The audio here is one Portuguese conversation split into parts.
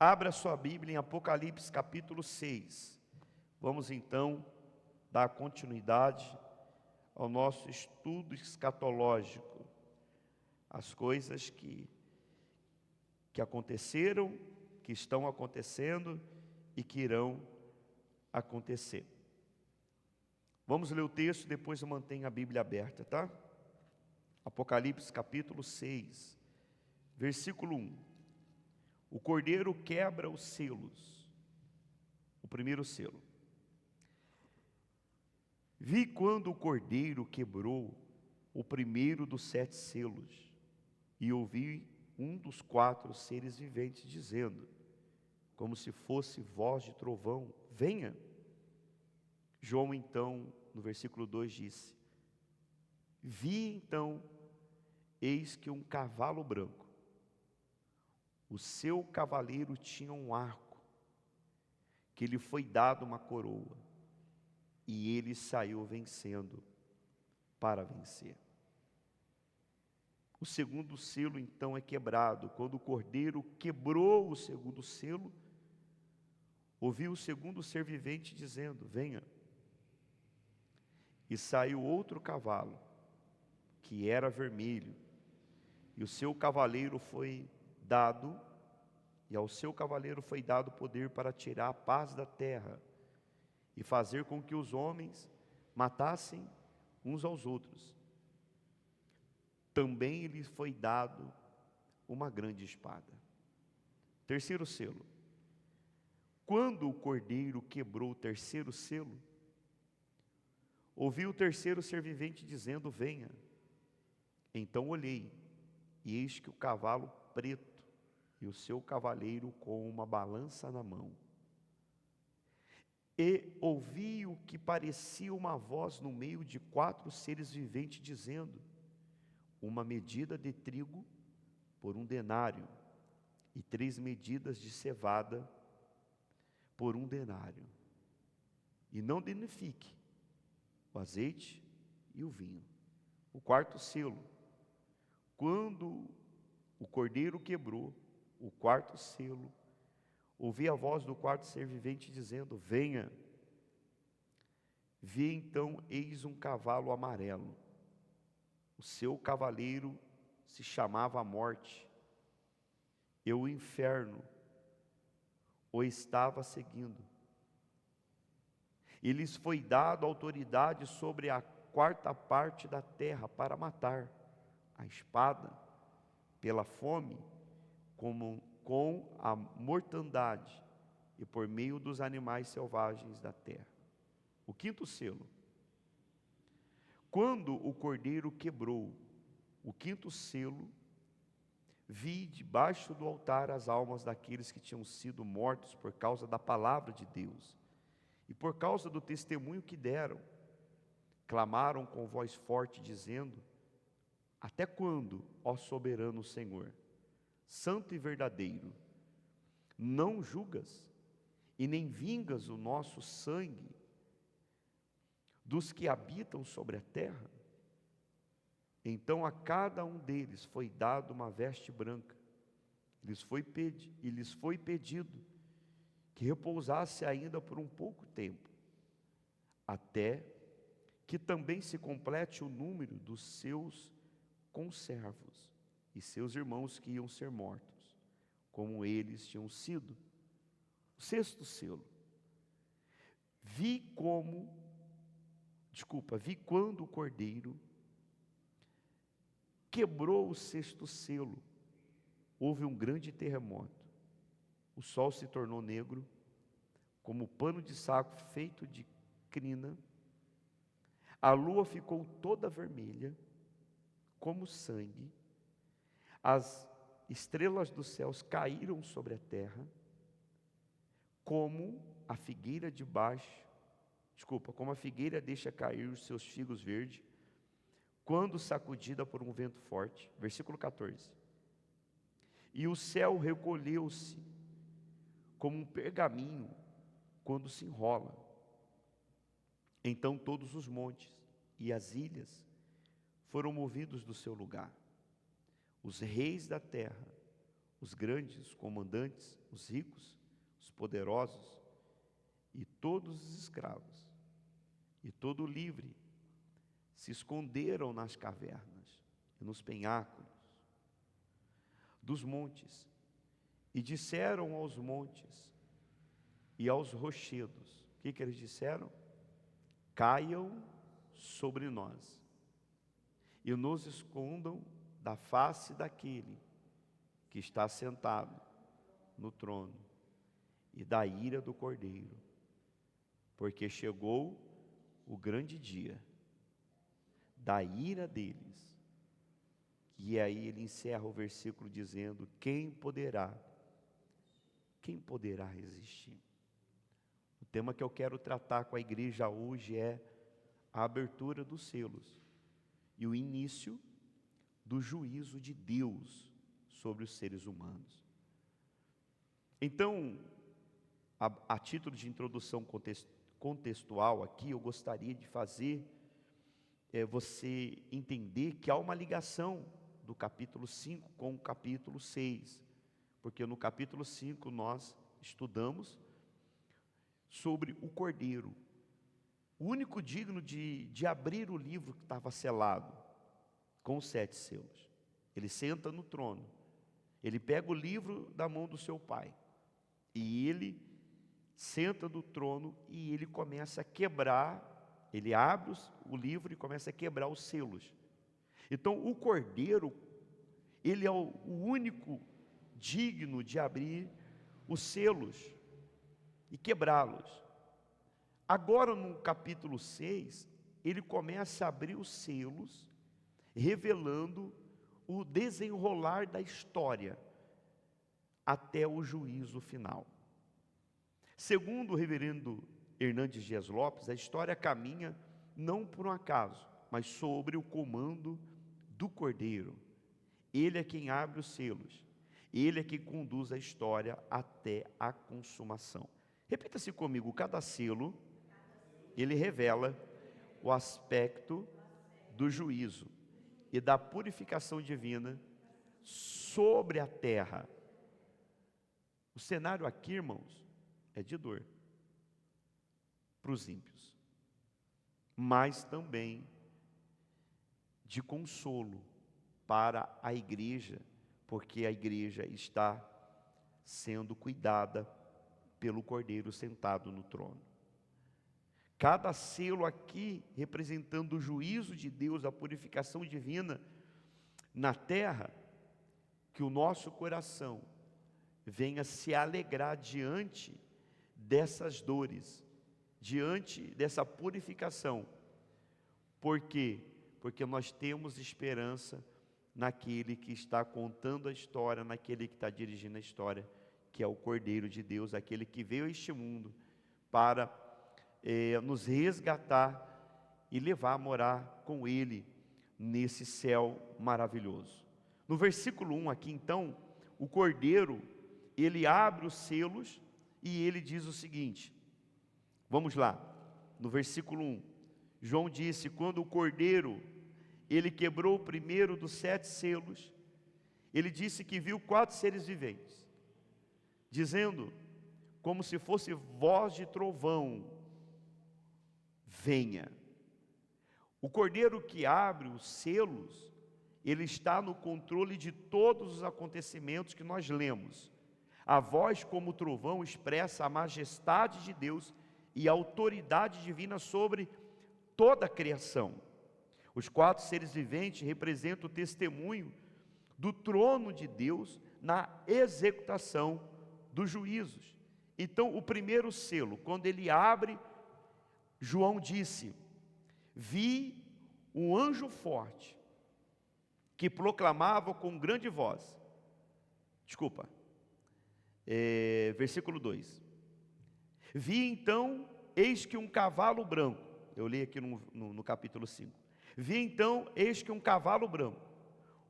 Abra sua Bíblia em Apocalipse capítulo 6. Vamos então dar continuidade ao nosso estudo escatológico. As coisas que aconteceram, que estão acontecendo e que irão acontecer. Vamos ler o texto, depois eu mantenho a Bíblia aberta, tá? Apocalipse capítulo 6, versículo 1. O cordeiro quebra os selos. O primeiro selo. Vi quando o cordeiro quebrou o primeiro dos 7 selos, e ouvi um dos 4 seres viventes dizendo, como se fosse voz de trovão, venha. João então, no versículo 2 disse, vi então, eis que um cavalo branco, o seu cavaleiro tinha um arco, que lhe foi dado uma coroa, e ele saiu vencendo para vencer. O segundo selo então é quebrado. Quando o cordeiro quebrou o segundo selo, ouvi o segundo ser vivente dizendo, venha. E saiu outro cavalo, que era vermelho, e o seu cavaleiro foi dado, e ao seu cavaleiro foi dado poder para tirar a paz da terra, e fazer com que os homens matassem uns aos outros. Também lhe foi dado uma grande espada. Terceiro selo. Quando o cordeiro quebrou o terceiro selo, ouvi o terceiro ser vivente dizendo, venha. Então olhei, e eis que o cavalo preto, e o seu cavaleiro com uma balança na mão. E ouvi o que parecia uma voz no meio de 4 seres viventes dizendo, uma medida de trigo por 1 denário, e 3 medidas de cevada por 1 denário. E não danifique o azeite e o vinho. O quarto selo. Quando o cordeiro quebrou o quarto selo, ouvi a voz do quarto ser vivente dizendo, venha. Vi então, eis um cavalo amarelo. O seu cavaleiro se chamava a morte, e o inferno o estava seguindo. E lhes foi dado autoridade sobre a 4ª parte da terra para matar, a espada, pela fome, com a mortandade e por meio dos animais selvagens da terra. O quinto selo. Quando o cordeiro quebrou o quinto selo, vi debaixo do altar as almas daqueles que tinham sido mortos por causa da palavra de Deus e por causa do testemunho que deram. Clamaram com voz forte dizendo, até quando, ó soberano Senhor, santo e verdadeiro, não julgas e nem vingas o nosso sangue dos que habitam sobre a terra? Então a cada um deles foi dado uma veste branca, e lhes foi pedido que repousasse ainda por um pouco tempo, até que também se complete o número dos seus conservos e seus irmãos que iam ser mortos, como eles tinham sido. O sexto selo. Vi quando o cordeiro quebrou o sexto selo, houve um grande terremoto. O sol se tornou negro, como pano de saco feito de crina. A lua ficou toda vermelha, como sangue. As estrelas dos céus caíram sobre a terra, como a figueira deixa cair os seus figos verdes, quando sacudida por um vento forte. Versículo 14. E o céu recolheu-se como um pergaminho quando se enrola. Então todos os montes e as ilhas foram movidos do seu lugar. Os reis da terra, os grandes, os comandantes, os ricos, os poderosos, e todos os escravos, e todo livre, se esconderam nas cavernas e nos penhascos dos montes, e disseram aos montes e aos rochedos, o que eles disseram? Caiam sobre nós, e nos escondam da face daquele que está sentado no trono, e da ira do Cordeiro, porque chegou o grande dia da ira deles. E aí ele encerra o versículo dizendo: quem poderá resistir? O tema que eu quero tratar com a igreja hoje é a abertura dos selos e o início do juízo de Deus sobre os seres humanos. Então, a título de introdução contextual aqui, eu gostaria de fazer você entender que há uma ligação do capítulo 5 com o capítulo 6, porque no capítulo 5 nós estudamos sobre o Cordeiro, o único digno de abrir o livro que estava selado com os 7 selos. Ele senta no trono, ele pega o livro da mão do seu pai, e ele senta no trono e ele começa a quebrar, ele abre o livro e começa a quebrar os selos. Então o Cordeiro, ele é o único digno de abrir os selos e quebrá-los. Agora no capítulo 6, ele começa a abrir os selos, revelando o desenrolar da história até o juízo final. Segundo o reverendo Hernandes Dias Lopes, a história caminha não por um acaso, mas sobre o comando do Cordeiro. Ele é quem abre os selos, ele é quem conduz a história até a consumação. Repita-se comigo: cada selo, ele revela o aspecto do juízo e da purificação divina sobre a terra. O cenário aqui, irmãos, é de dor para os ímpios, mas também de consolo para a igreja, porque a igreja está sendo cuidada pelo Cordeiro sentado no trono. Cada selo aqui representando o juízo de Deus, a purificação divina na terra, que o nosso coração venha se alegrar diante dessas dores, diante dessa purificação. Por quê? Porque nós temos esperança naquele que está contando a história, naquele que está dirigindo a história, que é o Cordeiro de Deus, aquele que veio a este mundo para nos resgatar e levar a morar com Ele nesse céu maravilhoso. No versículo 1 aqui então, o Cordeiro, ele abre os selos e ele diz o seguinte, vamos lá, no versículo 1, João disse: quando o Cordeiro, ele quebrou o primeiro dos 7 selos, ele disse que viu 4 seres viventes, dizendo, como se fosse voz de trovão: venha. O Cordeiro que abre os selos, ele está no controle de todos os acontecimentos que nós lemos. A voz como trovão expressa a majestade de Deus e a autoridade divina sobre toda a criação. Os 4 seres viventes representam o testemunho do trono de Deus na executação dos juízos. Então, o primeiro selo, quando ele abre, João disse: vi um anjo forte, que proclamava com grande voz, versículo 2, vi então, eis que um cavalo branco, eu li aqui no capítulo 5, vi então, eis que um cavalo branco,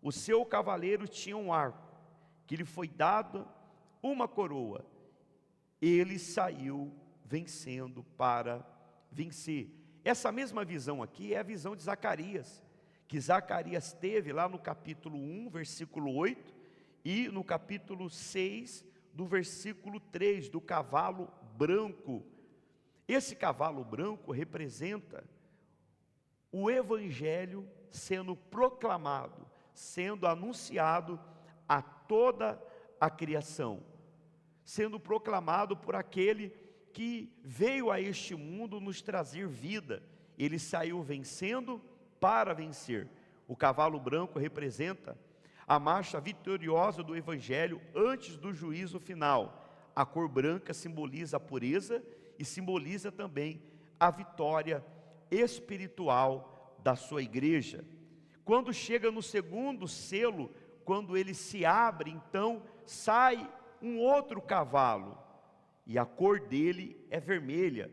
o seu cavaleiro tinha um arco, que lhe foi dado uma coroa, ele saiu vencendo para vencer. Essa mesma visão aqui é a visão de Zacarias, que Zacarias teve lá no capítulo 1, versículo 8, e no capítulo 6, do versículo 3, do cavalo branco. Esse cavalo branco representa o evangelho sendo proclamado, sendo anunciado a toda a criação, sendo proclamado por aquele que veio a este mundo nos trazer vida. Ele saiu vencendo para vencer. O cavalo branco representa a marcha vitoriosa do evangelho antes do juízo final. A cor branca simboliza a pureza e simboliza também a vitória espiritual da sua igreja. Quando chega no segundo selo, quando ele se abre, então sai um outro cavalo, e a cor dele é vermelha.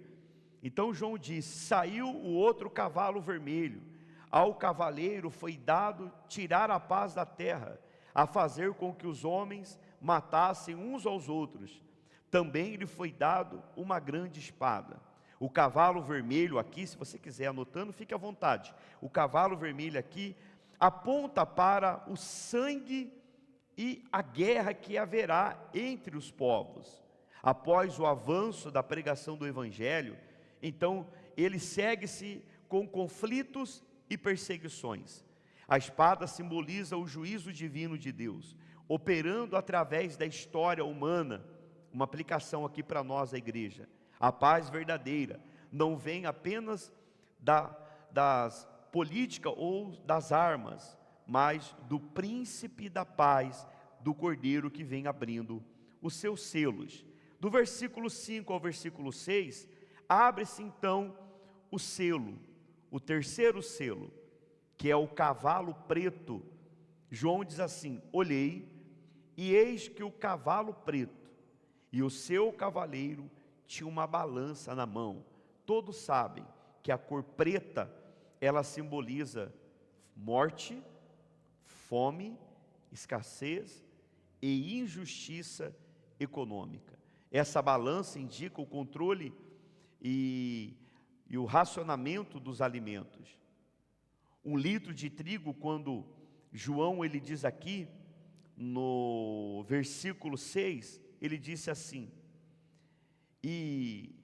Então João diz: saiu o outro cavalo vermelho. Ao cavaleiro foi dado tirar a paz da terra, a fazer com que os homens matassem uns aos outros. Também lhe foi dado uma grande espada. O cavalo vermelho aqui, se você quiser anotando, fique à vontade. O cavalo vermelho aqui aponta para o sangue e a guerra que haverá entre os povos. Após o avanço da pregação do evangelho, então ele segue-se com conflitos e perseguições. A espada simboliza o juízo divino de Deus, operando através da história humana. Uma aplicação aqui para nós, a igreja. A paz verdadeira não vem apenas das políticas ou das armas, mas do príncipe da paz, do cordeiro que vem abrindo os seus selos. Do versículo 5 ao versículo 6, abre-se então o selo, o terceiro selo, que é o cavalo preto. João diz assim: olhei, e eis que o cavalo preto e o seu cavaleiro tinha uma balança na mão. Todos sabem que a cor preta, ela simboliza morte, fome, escassez e injustiça econômica. Essa balança indica o controle e o racionamento dos alimentos. 1 litro de trigo, quando João ele diz aqui, no versículo 6, ele disse assim: e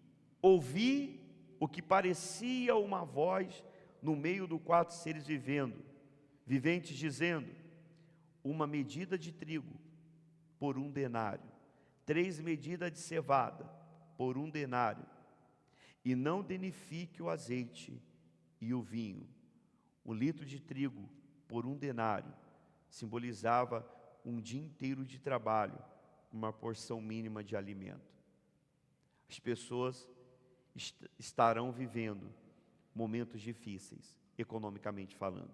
ouvi o que parecia uma voz no meio dos 4 seres viventes, dizendo: uma medida de trigo por 1 denário, 3 medidas de cevada por 1 denário, e não danifique o azeite e o vinho. 1 litro de trigo por 1 denário simbolizava um dia inteiro de trabalho, uma porção mínima de alimento. As pessoas estarão vivendo momentos difíceis, economicamente falando.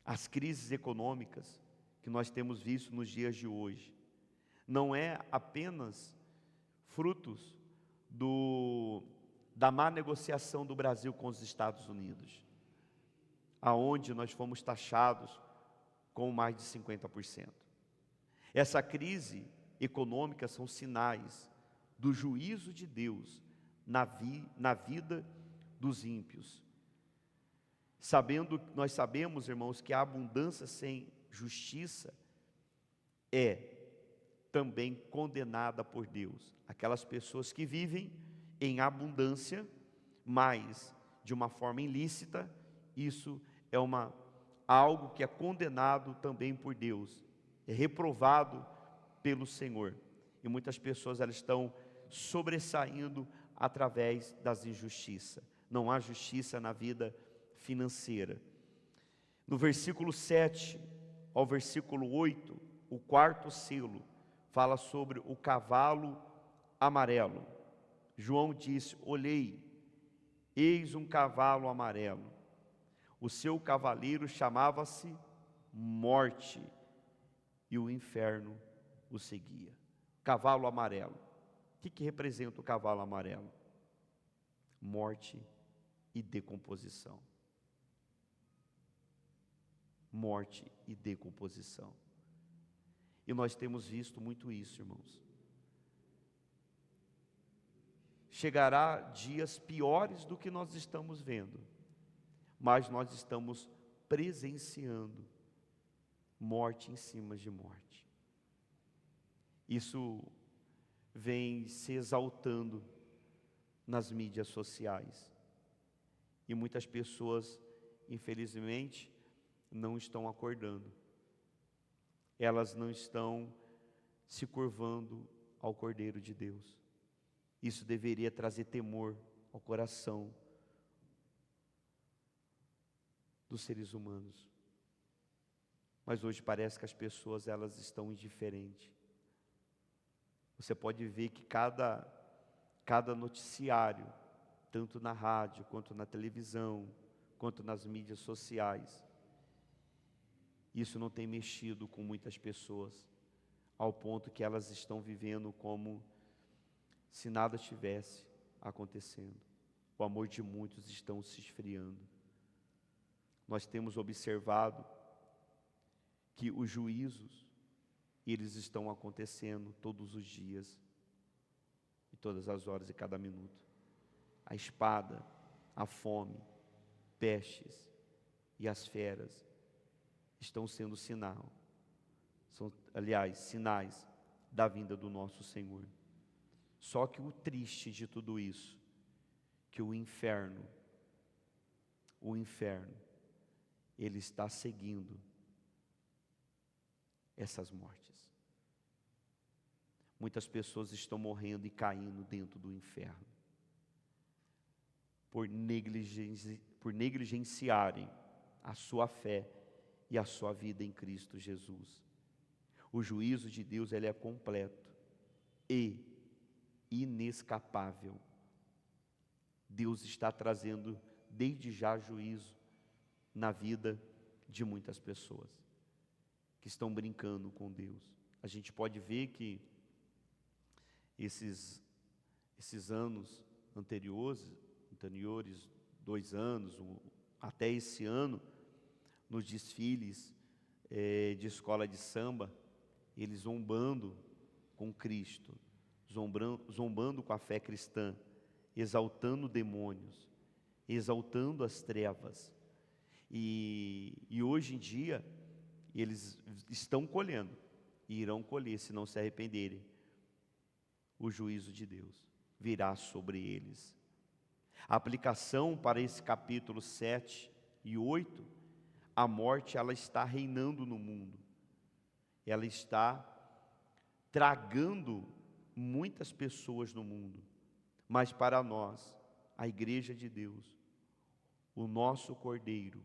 As crises econômicas que nós temos visto nos dias de hoje, não é apenas frutos da má negociação do Brasil com os Estados Unidos, aonde nós fomos taxados com mais de 50%. Essa crise econômica são sinais do juízo de Deus na vida dos ímpios. Nós sabemos, irmãos, que a abundância sem justiça é também condenada por Deus. Aquelas pessoas que vivem em abundância, mas de uma forma ilícita, isso é algo que é condenado também por Deus, é reprovado pelo Senhor. E muitas pessoas elas estão sobressaindo através das injustiças. Não há justiça na vida financeira. No versículo 7 ao versículo 8, o 4º selo fala sobre o cavalo amarelo. João disse: olhei, eis um cavalo amarelo. O seu cavaleiro chamava-se Morte, e o inferno o seguia. Cavalo amarelo. O que representa o cavalo amarelo? Morte e decomposição. Morte e decomposição. E nós temos visto muito isso, irmãos. Chegará dias piores do que nós estamos vendo, mas nós estamos presenciando morte em cima de morte. Isso vem se exaltando nas mídias sociais. E muitas pessoas, infelizmente, não estão acordando. Elas não estão se curvando ao Cordeiro de Deus. Isso deveria trazer temor ao coração dos seres humanos. Mas hoje parece que as pessoas, elas estão indiferentes. Você pode ver que cada noticiário, tanto na rádio, quanto na televisão, quanto nas mídias sociais, isso não tem mexido com muitas pessoas, ao ponto que elas estão vivendo como se nada estivesse acontecendo. O amor de muitos estão se esfriando. Nós temos observado que os juízos, eles estão acontecendo todos os dias, e todas as horas e cada minuto. A espada, a fome, pestes e as feras estão sendo sinais da vinda do nosso Senhor. Só que o triste de tudo isso, que o inferno, ele está seguindo essas mortes. Muitas pessoas estão morrendo e caindo dentro do inferno, por negligenciarem a sua fé e a sua vida em Cristo Jesus. O juízo de Deus, ele é completo e inescapável. Deus está trazendo desde já juízo na vida de muitas pessoas que estão brincando com Deus. A gente pode ver que esses anos anteriores, 2 anos, até esse ano, nos desfiles de escola de samba, eles zombando com Cristo, zombando com a fé cristã, exaltando demônios, exaltando as trevas. E hoje em dia, eles estão colhendo, e irão colher se não se arrependerem. O juízo de Deus virá sobre eles. A aplicação para esse capítulo 7 e 8, a morte, ela está reinando no mundo. Ela está tragando muitas pessoas no mundo. Mas para nós, a igreja de Deus, o nosso Cordeiro,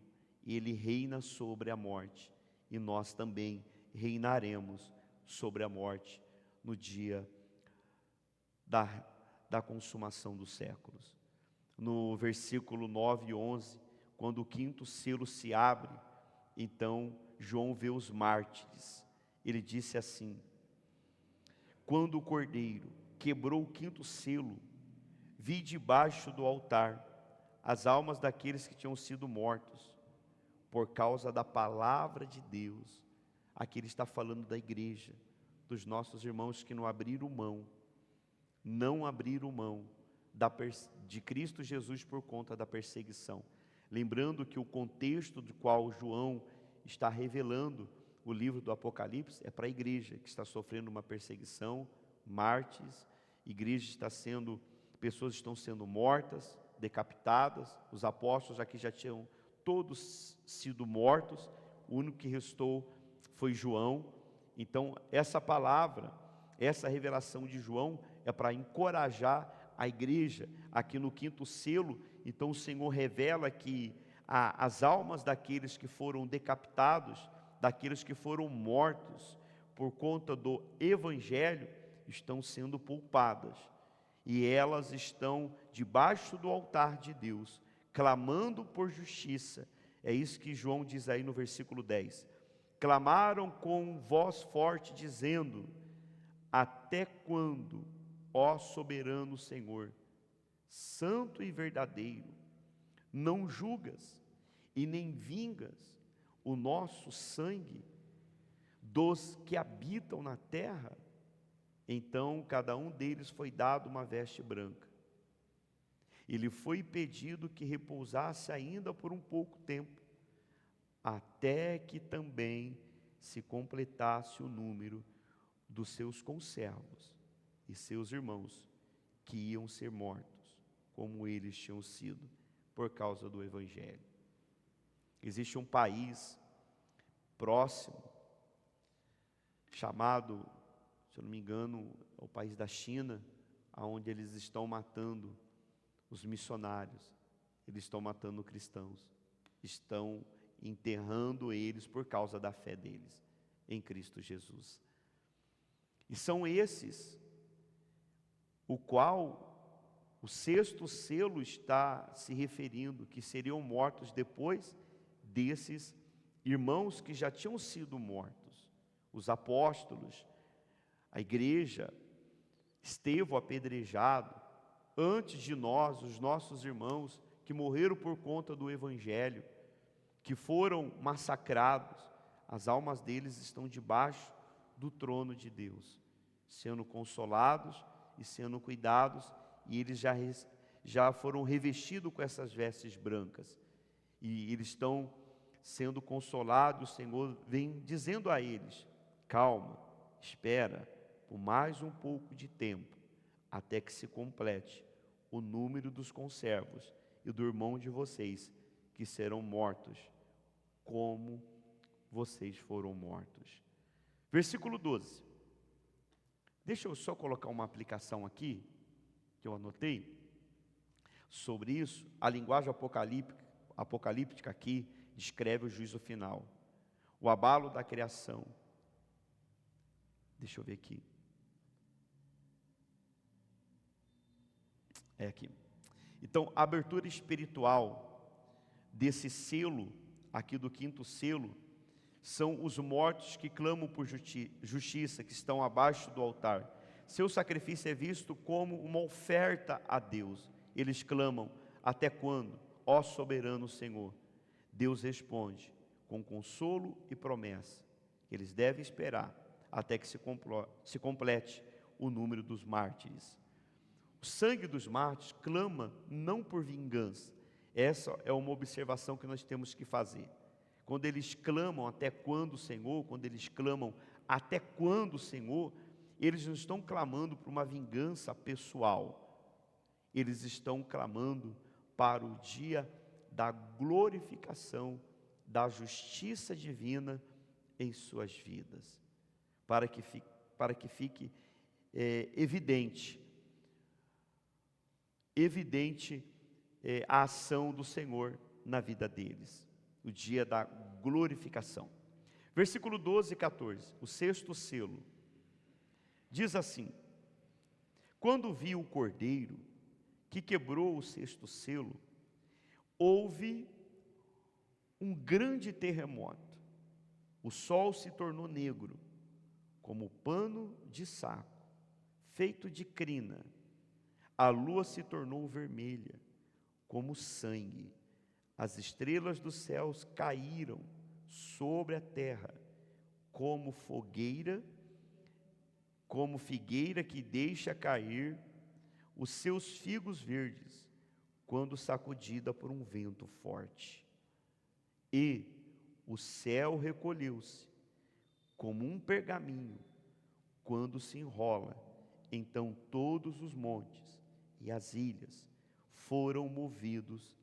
ele reina sobre a morte. E nós também reinaremos sobre a morte no dia da consumação dos séculos. No versículo 9 e 11, quando o 5º selo se abre, então João vê os mártires. Ele disse assim: quando o Cordeiro quebrou o 5º selo, vi debaixo do altar as almas daqueles que tinham sido mortos por causa da palavra de Deus. Aqui ele está falando da igreja, dos nossos irmãos que não abriram mão de Cristo Jesus por conta da perseguição. Lembrando que o contexto do qual João está revelando o livro do Apocalipse é para a igreja que está sofrendo uma perseguição, mártires, pessoas estão sendo mortas, decapitadas. Os apóstolos aqui já tinham todos sido mortos, o único que restou foi João. Então essa palavra, essa revelação de João é para encorajar a igreja. Aqui no 5º selo, então o Senhor revela que as almas daqueles que foram decapitados, daqueles que foram mortos por conta do Evangelho, estão sendo poupadas, e elas estão debaixo do altar de Deus, clamando por justiça. É isso que João diz aí no versículo 10. Clamaram com voz forte, dizendo: até quando, ó soberano Senhor, santo e verdadeiro, não julgas e nem vingas o nosso sangue dos que habitam na terra? Então cada um deles foi dado uma veste branca. E lhe foi pedido que repousasse ainda por um pouco tempo, até que também se completasse o número dos seus conservos e seus irmãos que iam ser mortos, como eles tinham sido, por causa do Evangelho. Existe um país próximo, chamado, se eu não me engano, é o país da China, onde eles estão matando os missionários, eles estão matando cristãos, estão enterrando eles por causa da fé deles em Cristo Jesus. E são esses o qual o sexto selo está se referindo, que seriam mortos depois desses irmãos que já tinham sido mortos, os apóstolos, a igreja, Estevão apedrejado, antes de nós, os nossos irmãos que morreram por conta do Evangelho, que foram massacrados, as almas deles estão debaixo do trono de Deus, sendo consolados e sendo cuidados, e eles já foram revestidos com essas vestes brancas, e eles estão sendo consolados. O Senhor vem dizendo a eles: calma, espera por mais um pouco de tempo, até que se complete o número dos conservos e do irmão de vocês, que serão mortos, como vocês foram mortos. Versículo 12. Deixa eu só colocar uma aplicação aqui, que eu anotei, sobre isso. A linguagem apocalíptica aqui descreve o juízo final, o abalo da criação. Deixa eu ver aqui. É aqui. Então, a abertura espiritual desse selo, aqui do quinto selo, são os mortos que clamam por justiça, que estão abaixo do altar. Seu sacrifício é visto como uma oferta a Deus. Eles clamam: até quando, ó soberano Senhor? Deus responde com consolo e promessa. Eles devem esperar até que se complete o número dos mártires. O sangue dos mártires clama não por vingança. Essa é uma observação que nós temos que fazer. Quando eles clamam até quando, Senhor, quando eles clamam até quando, Senhor, eles não estão clamando por uma vingança pessoal. Eles estão clamando para o dia da glorificação, da justiça divina em suas vidas, para que fique evidente a ação do Senhor na vida deles, o dia da glorificação. Versículo 12 e 14, o sexto selo, diz assim: quando vi o cordeiro que quebrou o sexto selo, houve um grande terremoto, o sol se tornou negro, como pano de saco, feito de crina, a lua se tornou vermelha, como sangue, as estrelas dos céus caíram sobre a terra, como figueira que deixa cair os seus figos verdes, quando sacudida por um vento forte. E o céu recolheu-se, como um pergaminho, quando se enrola. Então todos os montes e as ilhas foram movidos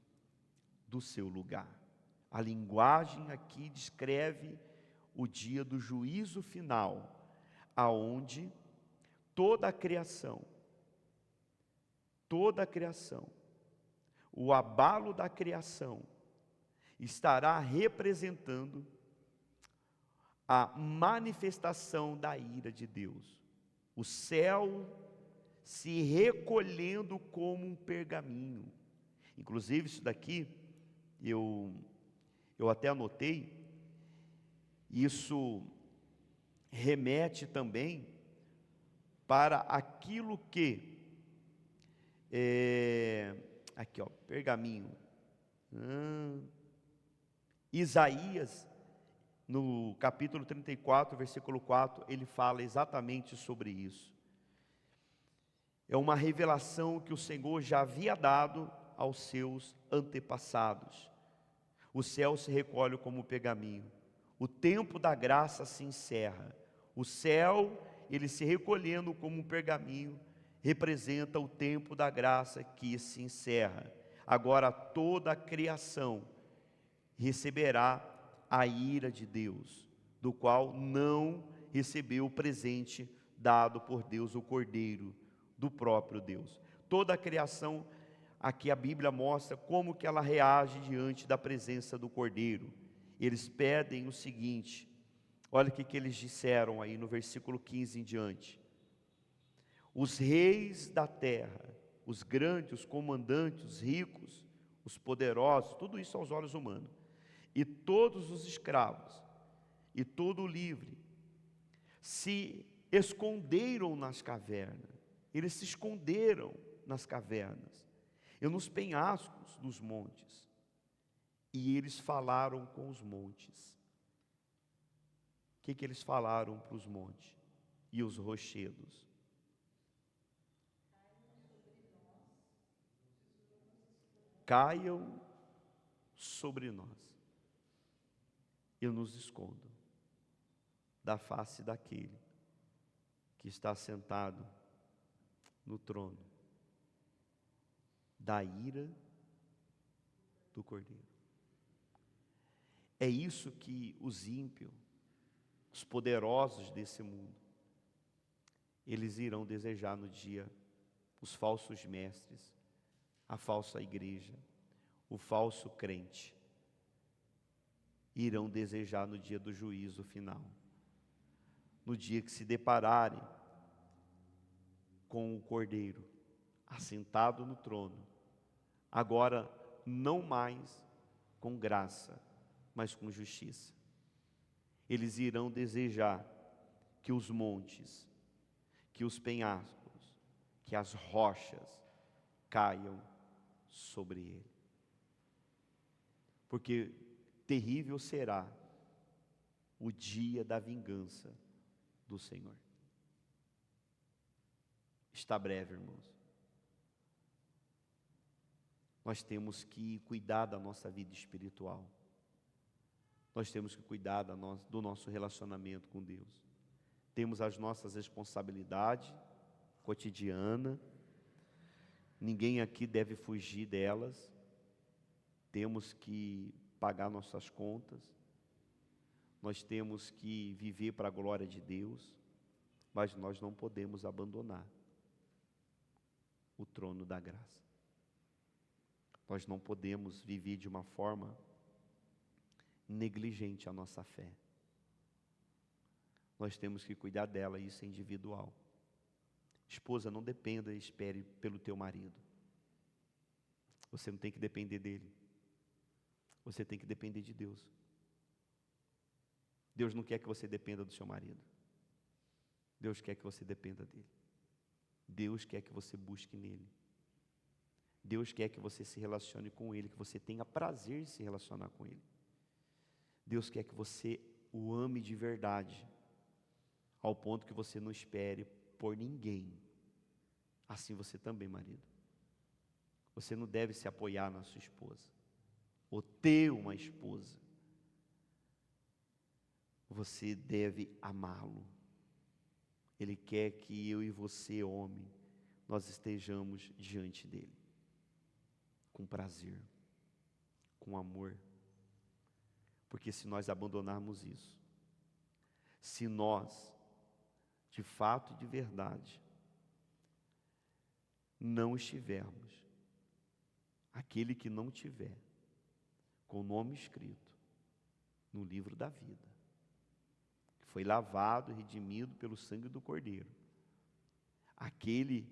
do seu lugar. A linguagem aqui descreve o dia do juízo final, aonde toda a criação, o abalo da criação, estará representando a manifestação da ira de Deus. O céu se recolhendo como um pergaminho. Inclusive isso daqui, eu até anotei, isso remete também para aquilo que, aqui ó, pergaminho, Isaías, no capítulo 34, versículo 4, ele fala exatamente sobre isso. É uma revelação que o Senhor já havia dado aos seus antepassados. O céu se recolhe como pergaminho, O tempo da graça se encerra. O céu, ele se recolhendo como um pergaminho, representa o tempo da graça que se encerra. Agora toda a criação receberá a ira de Deus, do qual não recebeu o presente dado por Deus, o Cordeiro do próprio Deus. Toda a criação, aqui a Bíblia mostra como que ela reage diante da presença do Cordeiro. Eles pedem o seguinte, olha o que eles disseram aí no versículo 15 em diante: os reis da terra, os grandes, os comandantes, os ricos, os poderosos, tudo isso aos olhos humanos, e todos os escravos, e todo o livre, se esconderam nas cavernas. Eles se esconderam nas cavernas, e nos penhascos dos montes, e eles falaram com os montes. O que eles falaram para os montes e os rochedos? Caiam sobre nós e nos escondam da face daquele que está sentado no trono, da ira do Cordeiro. É isso que os ímpios, os poderosos desse mundo, eles irão desejar no dia, os falsos mestres, a falsa igreja, o falso crente, irão desejar no dia do juízo final, no dia que se depararem com o Cordeiro, assentado no trono, agora não mais com graça, mas com justiça. Eles irão desejar que os montes, que os penhascos, que as rochas caiam sobre ele. Porque terrível será o dia da vingança do Senhor. Está breve, irmãos. Nós temos que cuidar da nossa vida espiritual. Nós temos que cuidar do nosso relacionamento com Deus. Temos as nossas responsabilidades cotidianas. Ninguém aqui deve fugir delas. Temos que pagar nossas contas. Nós temos que viver para a glória de Deus. Mas nós não podemos abandonar o trono da graça. Nós não podemos viver de uma forma negligente a nossa fé. Nós temos que cuidar dela, isso é individual. Esposa, não dependa e espere pelo teu marido. Você não tem que depender dele. Você tem que depender de Deus. Deus não quer que você dependa do seu marido. Deus quer que você dependa dele. Deus quer que você busque nele. Deus quer que você se relacione com ele, que você tenha prazer em se relacionar com ele. Deus quer que você o ame de verdade, ao ponto que você não espere por ninguém. Assim você também, marido. Você não deve se apoiar na sua esposa, ou ter uma esposa. Você deve amá-lo. Ele quer que eu e você, homem, nós estejamos diante dele, com prazer, com amor. Porque se nós abandonarmos isso, se nós, de fato e de verdade, não estivermos, aquele que não tiver com o nome escrito no livro da vida, que foi lavado e redimido pelo sangue do Cordeiro, aquele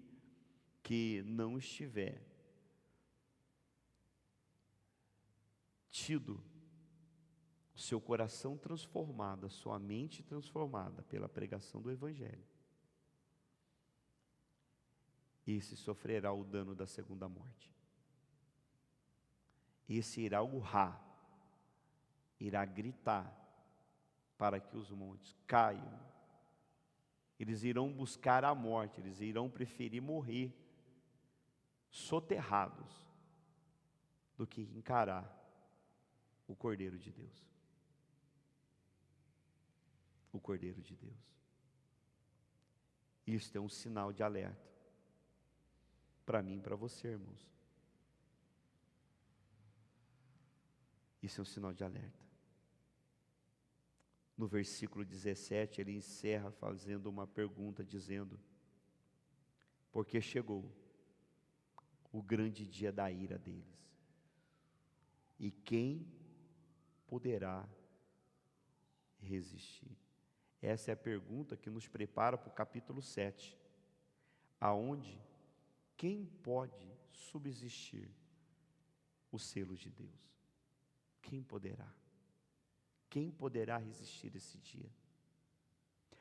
que não estiver tido o seu coração transformado, a sua mente transformada pela pregação do Evangelho, esse sofrerá o dano da segunda morte. Esse irá urrar, irá gritar para que os montes caiam. Eles irão buscar a morte, eles irão preferir morrer soterrados do que encarar o Cordeiro de Deus. o Cordeiro de Deus. Isso é um sinal de alerta para mim e para você, irmãos. Isso é um sinal de alerta. No versículo 17, ele encerra fazendo uma pergunta, dizendo: porque chegou o grande dia da ira deles, e quem poderá resistir? Essa é a pergunta que nos prepara para o capítulo 7, aonde quem pode subsistir os selos de Deus? Quem poderá? Quem poderá resistir esse dia?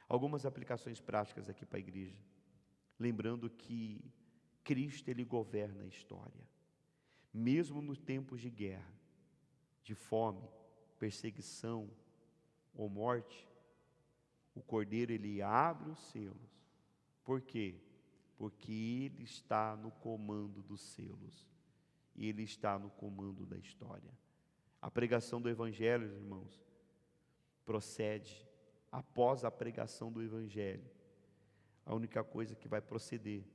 Algumas aplicações práticas aqui para a igreja. Lembrando que Cristo, Ele governa a história. Mesmo nos tempos de guerra, de fome, perseguição ou morte, o Cordeiro, Ele abre os selos. Por quê? Porque Ele está no comando dos selos. E Ele está no comando da história. A pregação do Evangelho, irmãos, procede após a pregação do Evangelho. A única coisa que vai proceder,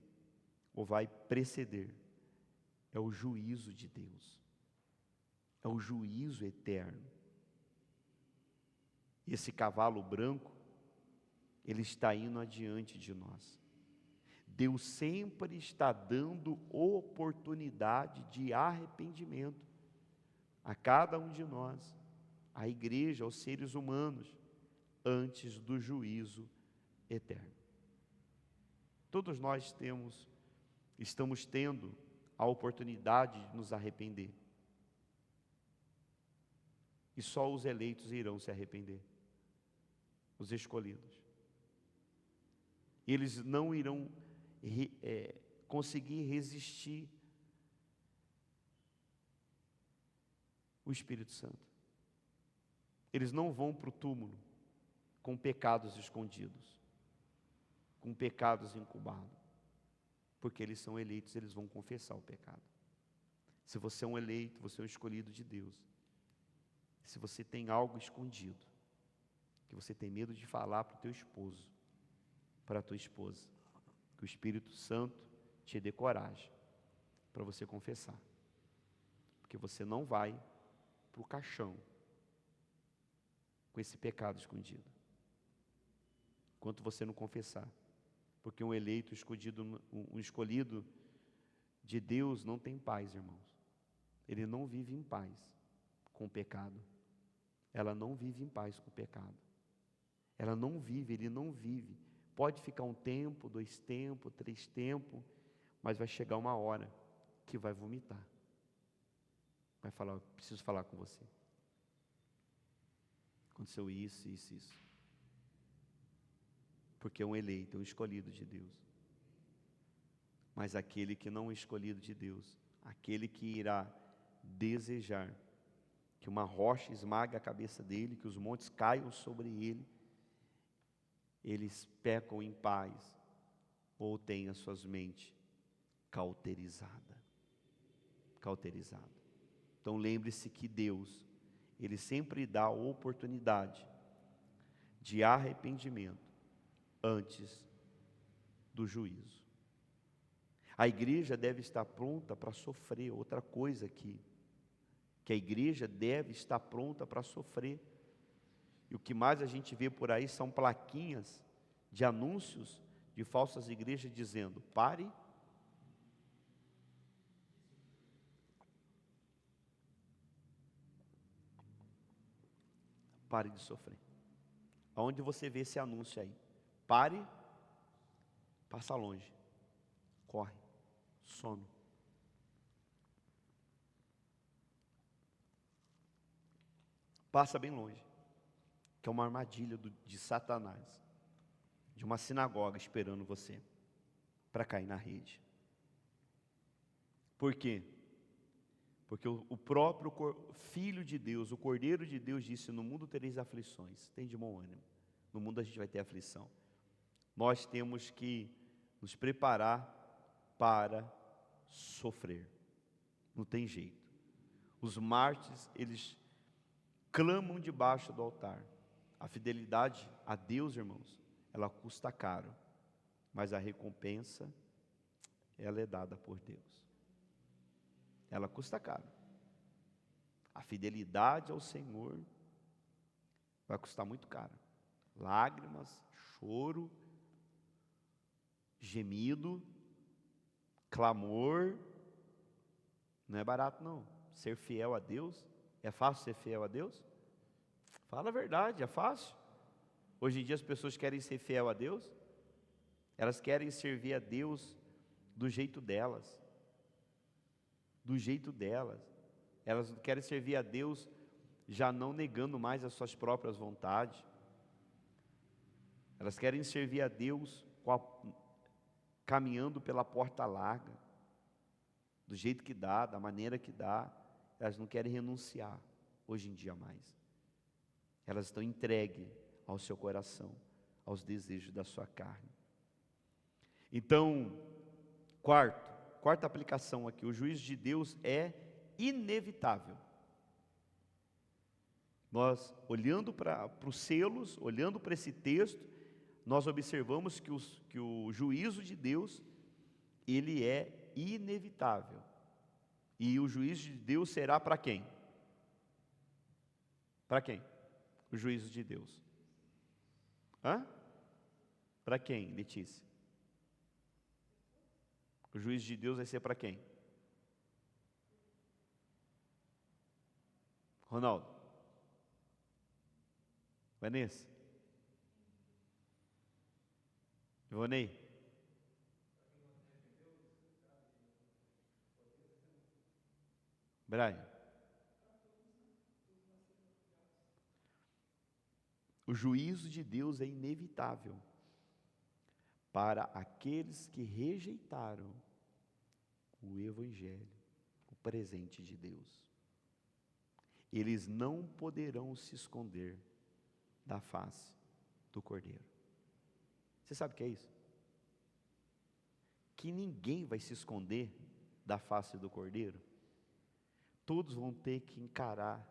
ou vai preceder, é o juízo de Deus. É o juízo eterno. Esse cavalo branco, ele está indo adiante de nós. Deus sempre está dando oportunidade de arrependimento a cada um de nós, à igreja, aos seres humanos, antes do juízo eterno. Todos nós estamos tendo a oportunidade de nos arrepender. E só os eleitos irão se arrepender. Os escolhidos. Eles não irão conseguir resistir o Espírito Santo. Eles não vão para o túmulo com pecados escondidos, com pecados incubados, porque eles são eleitos, eles vão confessar o pecado. Se você é um eleito, você é um escolhido de Deus. Se você tem algo escondido, que você tem medo de falar para o teu esposo, para a tua esposa, que o Espírito Santo te dê coragem para você confessar, porque você não vai para o caixão com esse pecado escondido, enquanto você não confessar. Porque um eleito, um escolhido de Deus não tem paz, irmãos. Ele não vive em paz com o pecado. Ela não vive em paz com o pecado. Ela não vive, ele não vive. Pode ficar um tempo, 2 tempos, 3 tempos, mas vai chegar uma hora que vai vomitar. Vai falar: preciso falar com você. Aconteceu isso, isso, isso. Porque é um eleito, é um escolhido de Deus. Mas aquele que não é escolhido de Deus, aquele que irá desejar que uma rocha esmague a cabeça dele, que os montes caiam sobre ele, eles pecam em paz, ou têm as suas mentes cauterizadas. Então lembre-se que Deus, Ele sempre dá a oportunidade de arrependimento antes do juízo. A igreja deve estar pronta para sofrer. Outra coisa aqui, que a igreja deve estar pronta para sofrer. E o que mais a gente vê por aí são plaquinhas de anúncios de falsas igrejas dizendo: pare de sofrer. Aonde você vê esse anúncio aí? Pare, passa longe, corre, some. Passa bem longe, que é uma armadilha de Satanás, de uma sinagoga esperando você para cair na rede. Por quê? Porque o próprio Filho de Deus, o Cordeiro de Deus disse: no mundo tereis aflições. Tem de bom ânimo. No mundo a gente vai ter aflição. Nós temos que nos preparar para sofrer. Não tem jeito. Os mártires, eles clamam debaixo do altar: A fidelidade a Deus, irmãos, ela custa caro, mas a recompensa, ela é dada por Deus. Ela custa caro. A fidelidade ao Senhor vai custar muito caro. Lágrimas, choro, gemido, clamor. Não é barato não. Ser fiel a Deus, é fácil ser fiel a Deus? Fala a verdade, é fácil. Hoje em dia as pessoas querem ser fiel a Deus, elas querem servir a Deus do jeito delas. Do jeito delas. Elas querem servir a Deus já não negando mais as suas próprias vontades. Elas querem servir a Deus caminhando pela porta larga, do jeito que dá, da maneira que dá. Elas não querem renunciar hoje em dia mais. Elas estão entregues ao seu coração, aos desejos da sua carne. Então, quarta aplicação aqui, o juízo de Deus é inevitável. Nós, olhando para os selos, olhando para esse texto, nós observamos que o juízo de Deus, ele é inevitável. E o juízo de Deus será para quem? Para quem? O juízo de Deus. Para quem, Letícia? O juízo de Deus vai ser para quem? Ronaldo? Vanessa? Ivonei? Brian? O juízo de Deus é inevitável para aqueles que rejeitaram o Evangelho, o presente de Deus. Eles não poderão se esconder da face do Cordeiro. Você sabe o que é isso? Que ninguém vai se esconder da face do Cordeiro. Todos vão ter que encarar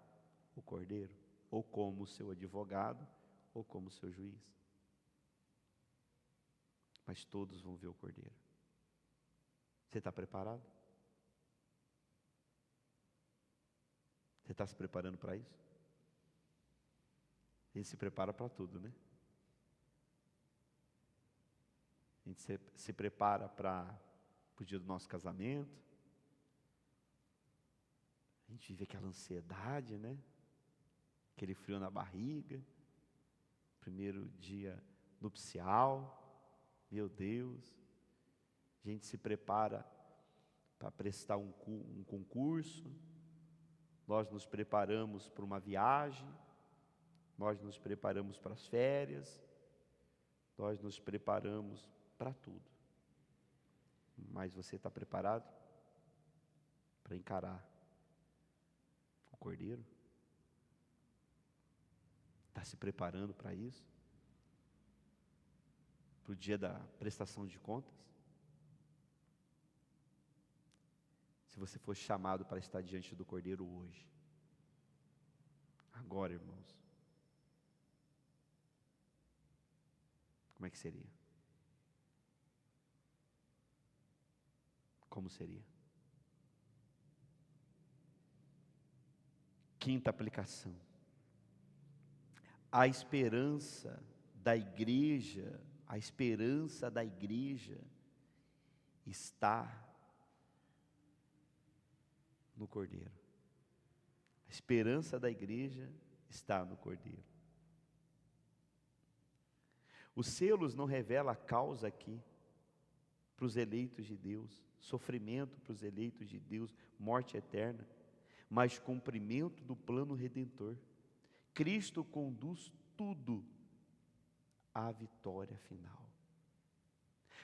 o Cordeiro, ou como seu advogado, ou como seu juiz. Mas todos vão ver o Cordeiro. Você está preparado? Você está se preparando para isso? A gente se prepara para tudo, né? A gente se prepara para o dia do nosso casamento. A gente vive aquela ansiedade, né? Aquele frio na barriga. Primeiro dia nupcial. Meu Deus. A gente se prepara para prestar um concurso. Nós nos preparamos para uma viagem. Nós nos preparamos para as férias. Nós nos preparamos para tudo. Mas você está preparado para encarar o Cordeiro? Está se preparando para isso? Para o dia da prestação de contas? Se você for chamado para estar diante do Cordeiro hoje, agora, irmãos, como é que seria? Como seria? Quinta aplicação. A esperança da igreja está no Cordeiro. A esperança da igreja está no Cordeiro. Os selos não revelam a causa aqui para os eleitos de Deus, sofrimento para os eleitos de Deus, morte eterna, mas cumprimento do plano redentor. Cristo conduz tudo à vitória final.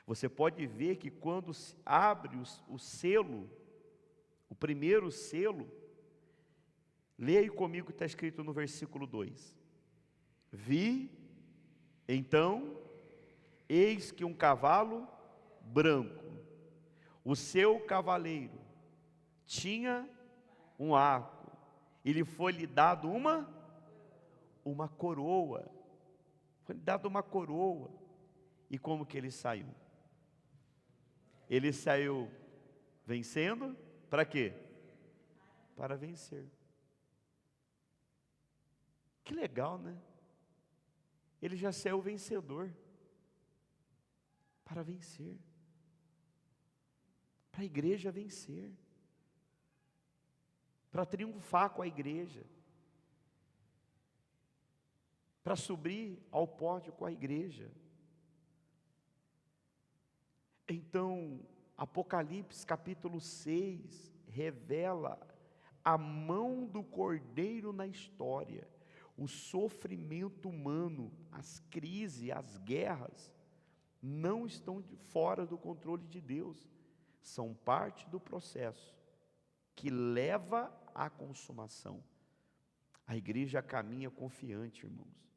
Você pode ver que quando se abre o selo, o primeiro selo, leia aí comigo o que está escrito no versículo 2. Vi, então, eis que um cavalo branco, o seu cavaleiro tinha um arco, e lhe foi-lhe dado uma uma coroa. Foi dado uma coroa. E como que ele saiu? Ele saiu vencendo, para quê? Para vencer. Que legal, né? Ele já saiu vencedor. Para vencer. Para a igreja vencer. Para triunfar com a igreja. Para subir ao pódio com a igreja. Então, Apocalipse capítulo 6 revela a mão do Cordeiro na história, o sofrimento humano, as crises, as guerras, não estão fora do controle de Deus, são parte do processo que leva à consumação. A igreja caminha confiante, irmãos,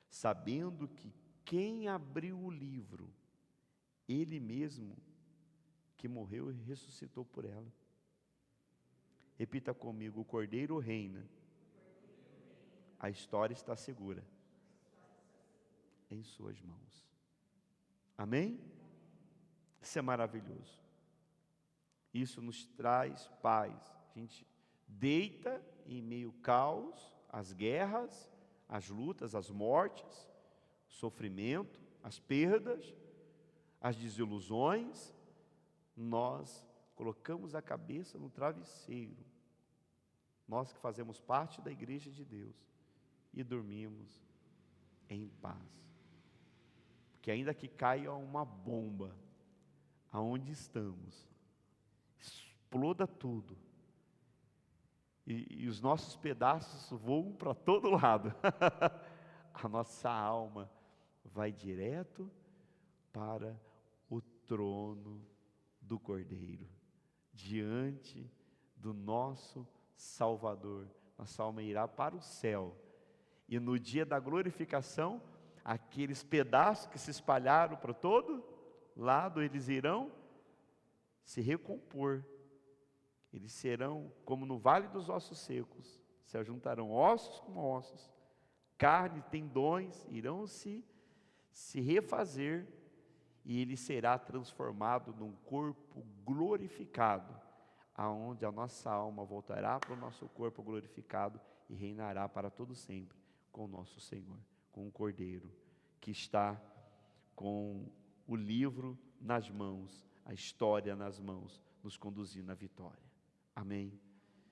sabendo que quem abriu o livro, Ele mesmo que morreu e ressuscitou por ela. Repita comigo: o Cordeiro reina. A história está segura em suas mãos. Amém? Isso é maravilhoso. Isso nos traz paz. A gente deita em meio ao caos, as guerras, as lutas, as mortes, o sofrimento, as perdas, as desilusões. Nós colocamos a cabeça no travesseiro, nós que fazemos parte da igreja de Deus, e dormimos em paz. Porque ainda que caia uma bomba, aonde estamos, exploda tudo, e os nossos pedaços voam para todo lado, a nossa alma vai direto para o trono do Cordeiro, diante do nosso Salvador. Nossa alma irá para o céu, e no dia da glorificação, aqueles pedaços que se espalharam para todo lado, eles irão se recompor. Eles serão como no vale dos ossos secos, se ajuntarão ossos com ossos, carne, tendões, irão se refazer, e ele será transformado num corpo glorificado, aonde a nossa alma voltará para o nosso corpo glorificado e reinará para todo sempre com o nosso Senhor, com o Cordeiro, que está com o livro nas mãos, a história nas mãos, nos conduzindo à vitória. Amém.